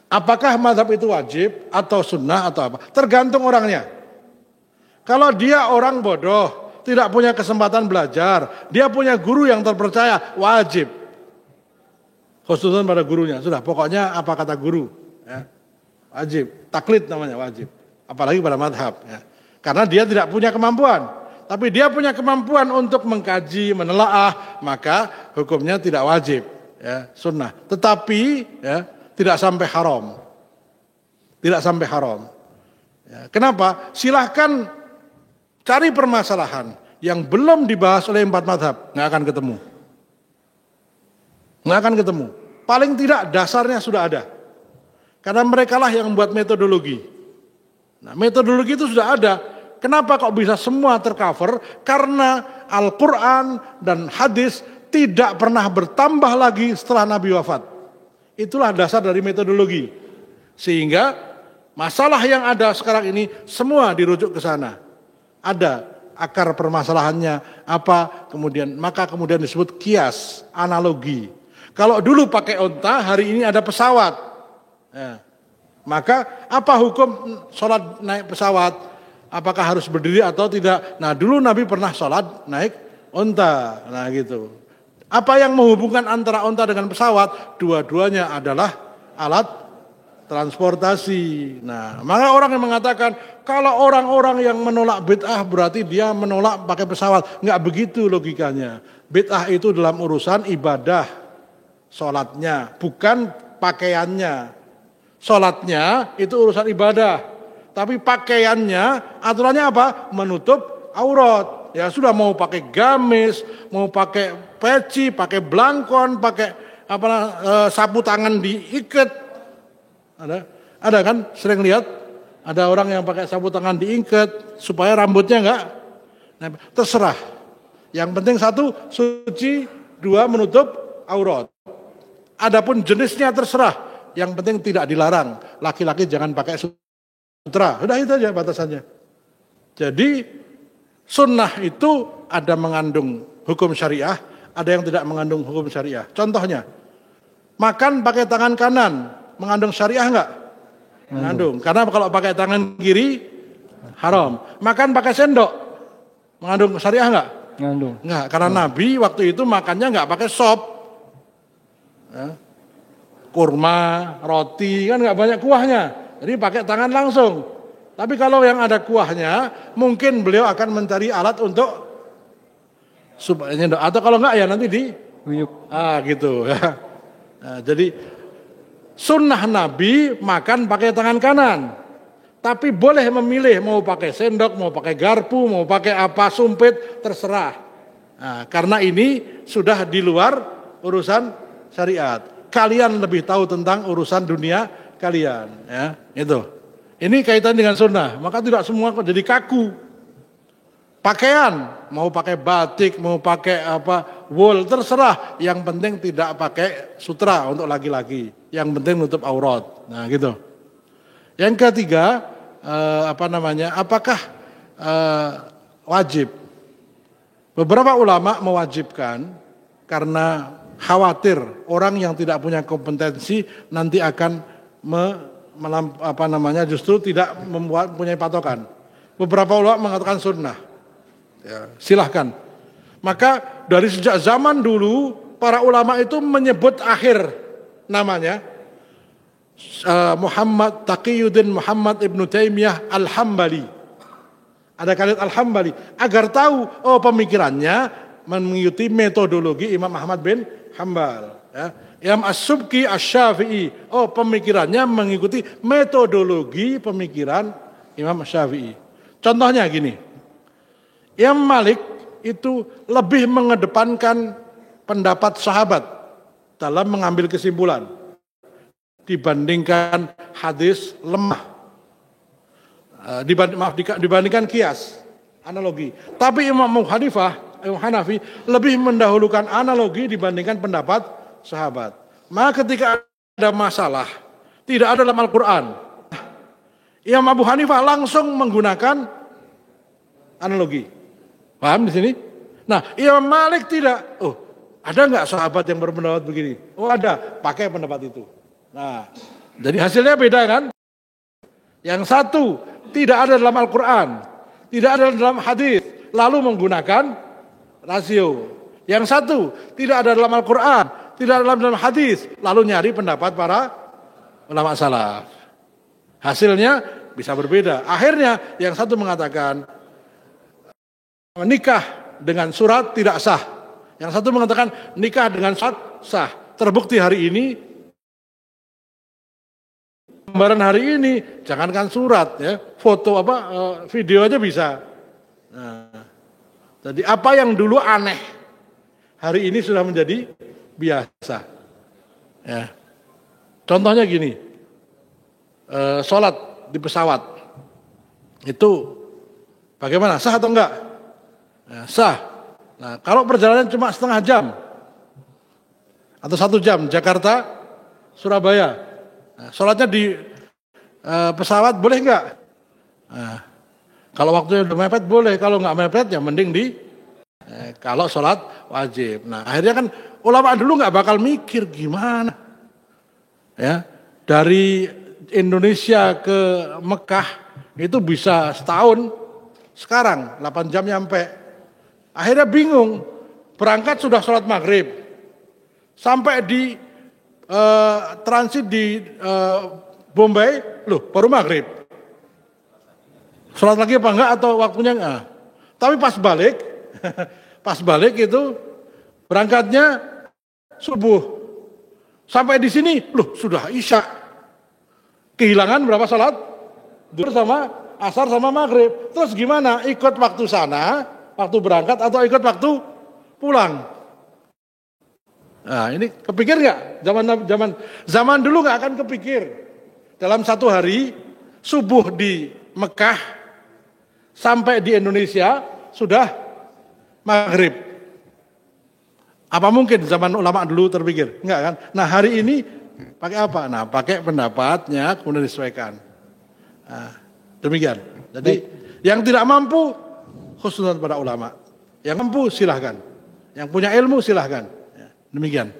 Apakah mazhab itu wajib atau sunnah atau apa? Tergantung orangnya. Kalau dia orang bodoh, tidak punya kesempatan belajar, dia punya guru yang terpercaya, wajib. Khususnya pada gurunya, sudah pokoknya apa kata guru. Ya. Wajib, taklid namanya wajib. Apalagi pada mazhab. Ya. Karena dia tidak punya kemampuan. Tapi dia punya kemampuan untuk mengkaji, menelaah, maka hukumnya tidak wajib. Ya, sunnah. Tetapi ya, tidak sampai haram. Tidak sampai haram. Ya, kenapa? Silahkan cari permasalahan yang belum dibahas oleh 4 mazhab. Nggak akan ketemu. Nggak akan ketemu. Paling tidak dasarnya sudah ada. Karena merekalah yang membuat metodologi. Nah, metodologi itu sudah ada. Kenapa kok bisa semua tercover? Karena Al-Quran dan hadis tidak pernah bertambah lagi setelah Nabi wafat. Itulah dasar dari metodologi. Sehingga masalah yang ada sekarang ini semua dirujuk ke sana. Ada akar permasalahannya apa, maka kemudian disebut kias, analogi. Kalau dulu pakai onta, hari ini ada pesawat. Ya. Maka apa hukum sholat naik pesawat? Apakah harus berdiri atau tidak? Nah dulu Nabi pernah sholat naik onta. Nah gitu. Apa yang menghubungkan antara onta dengan pesawat? Dua-duanya adalah alat transportasi. Nah, maka orang yang mengatakan kalau orang-orang yang menolak bid'ah berarti dia menolak pakai pesawat. Enggak begitu logikanya. Bid'ah itu dalam urusan ibadah, sholatnya, bukan pakaiannya. Sholatnya itu urusan ibadah, tapi pakaiannya aturannya apa? Menutup aurat. Ya sudah, mau pakai gamis, mau pakai peci, pakai blangkon, pakai sapu tangan diikat. Ada kan? Sering lihat ada orang yang pakai sapu tangan diikat supaya rambutnya enggak. Nah, terserah. Yang penting satu suci, dua menutup aurat. Adapun jenisnya terserah. Yang penting tidak dilarang. Laki-laki jangan pakai sutra. Sudah itu aja batasannya. Jadi sunnah itu ada mengandung hukum syariah, ada yang tidak mengandung hukum syariah. Contohnya, makan pakai tangan kanan, mengandung syariah enggak? Mengandung. Karena kalau pakai tangan kiri, haram. Makan pakai sendok, mengandung syariah enggak? Mengandung. Enggak, karena Nabi waktu itu makannya enggak pakai sop. Ya. Kurma, roti, kan enggak banyak kuahnya. Jadi pakai tangan langsung. Tapi kalau yang ada kuahnya, mungkin beliau akan mencari alat untuk supaya nyendok. Atau kalau enggak ya nanti di Uyuk. Gitu ya. Nah, jadi sunnah Nabi makan pakai tangan kanan. Tapi boleh memilih mau pakai sendok, mau pakai garpu, mau pakai apa, sumpit, terserah. Nah, karena ini sudah di luar urusan syariat. Kalian lebih tahu tentang urusan dunia kalian, ya, itu. Ini kaitan dengan sunnah, maka tidak semua kok jadi kaku. Pakaian, mau pakai batik, mau pakai wool, terserah. Yang penting tidak pakai sutra untuk laki-laki. Yang penting nutup aurat. Nah, gitu. Yang ketiga, apakah wajib? Beberapa ulama mewajibkan karena khawatir orang yang tidak punya kompetensi nanti akan justru tidak mempunyai patokan. Beberapa ulama mengatakan sunnah. Ya, silahkan. Maka dari sejak zaman dulu para ulama itu menyebut akhir namanya Muhammad Taqiyuddin Muhammad Ibnu Taimiyah Al-Hambali. Ada kalimat Al-Hambali agar tahu pemikirannya mengikuti metodologi Imam Ahmad bin Hambal, ya. Imam As-Subki Asy-Syafi'i, pemikirannya mengikuti metodologi pemikiran Imam Syafi'i. Contohnya gini, Imam Malik itu lebih mengedepankan pendapat sahabat dalam mengambil kesimpulan dibandingkan hadis lemah, dibandingkan kias, analogi. Tapi Imam Hanafi lebih mendahulukan analogi dibandingkan pendapat sahabat. Maka ketika ada masalah tidak ada dalam Al-Quran, Imam Abu Hanifah langsung menggunakan analogi. Paham di sini? Nah, Imam Malik tidak. Ada nggak sahabat yang berpendapat begini? Ada, pakai pendapat itu. Nah, Jadi hasilnya beda kan? Yang satu tidak ada dalam Al-Quran, tidak ada dalam hadis, lalu menggunakan rasio. Yang satu tidak ada dalam Al-Quran, tidak ada dalam hadis, lalu nyari pendapat para ulama salaf. Hasilnya bisa berbeda. Akhirnya yang satu mengatakan nikah dengan surat tidak sah. Yang satu mengatakan nikah dengan surat sah. Terbukti hari ini, gambaran hari ini, jangankan surat ya, foto video aja bisa. Nah, jadi apa yang dulu aneh, hari ini sudah menjadi biasa. Ya. Contohnya gini, sholat di pesawat itu bagaimana, sah atau enggak? Nah, sah. Nah, kalau perjalanan cuma setengah jam atau 1 jam, Jakarta, Surabaya, nah, sholatnya di pesawat boleh enggak? Nah, kalau waktunya udah mepet boleh, kalau enggak mepet ya mending di kalau sholat wajib. Nah, akhirnya kan ulama dulu enggak bakal mikir gimana, ya dari Indonesia ke Mekah itu bisa setahun, sekarang 8 jam nyampe. Akhirnya bingung, berangkat sudah sholat maghrib, sampai di transit di Bombay, loh baru maghrib. Sholat lagi apa enggak atau waktunya enggak? Tapi pas balik itu berangkatnya subuh. Sampai di sini, loh sudah isya. Kehilangan berapa sholat? Duhur sama asar sama maghrib. Terus gimana? Ikut waktu sana, waktu berangkat atau ikut waktu pulang? Nah ini kepikir nggak? Zaman dulu nggak akan kepikir. Dalam 1 hari subuh di Mekah sampai di Indonesia sudah maghrib. Apa mungkin zaman ulama dulu terpikir? Enggak kan? Nah hari ini pakai apa? Nah pakai pendapatnya kemudian disesuaikan. Nah, demikian. Jadi yang tidak mampu khususnya pada ulama. Yang mampu silahkan. Yang punya ilmu silahkan. Ya, demikian.